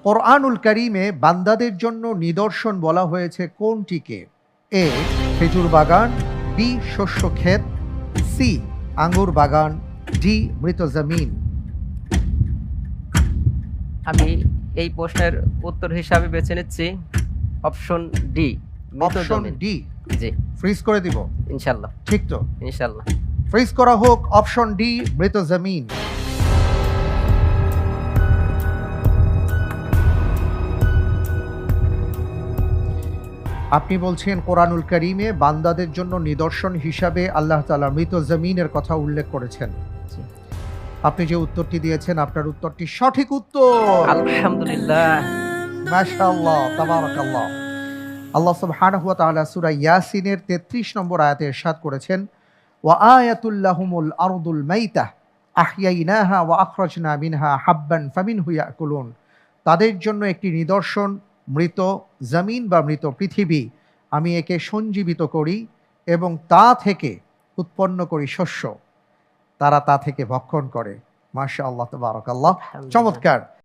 কোরআনুল কারীমে বান্দাদের জন্য নিদর্শন বলা হয়েছে কোনটিকে? এ খেজুর বাগান, বি শস্য ক্ষেত, সি আঙ্গুর বাগান, ডি মৃত জমিন। আমি এই প্রশ্নের উত্তর হিসাবে বেছে নিচ্ছি অপশন ডি, মৃত অপশন জমিন। ডি জি, ফ্রিজ করে দিব? ইনশাল্লাহ। ঠিক তো, ইনশাল্লাহ। ফ্রিজ করা হোক অপশন ডি মৃত জমিন। আপনি বলছেন কোরআনুল কারীমে বান্দাদের জন্য নিদর্শন হিসাবে আল্লাহ তাআলা মৃত জমিনের কথা উল্লেখ করেছেন। জি। আপনি যে উত্তরটি দিয়েছেন আপনার উত্তরটি সঠিক উত্তর। আলহামদুলিল্লাহ। মাশাআল্লাহ, তাবারাকাল্লাহ। আল্লাহ সুবহানাহু ওয়া তাআলা সূরা ইয়াসিনের ৩৩ নম্বর আয়াতে ইরশাদ করেছেন, ওয়া আয়াতুল লাহুমুল আরদুল মাইতাহ আহইয়াইনাহা ওয়া আখরাজনা মিনহা হাব্বান ফামিনহু ইয়াকুলুন। তাদের জন্য একটি নিদর্শন মৃত জমিন বা মৃত পৃথিবী। আমি একে সঞ্জীবিত করি এবং তা থেকে উৎপন্ন করি শস্য। তারা তা থেকে ভক্ষণ করে। মাশাআল্লাহ, তাবারাকাল্লাহ। আলহামদুলিল্লাহ। চমৎকার।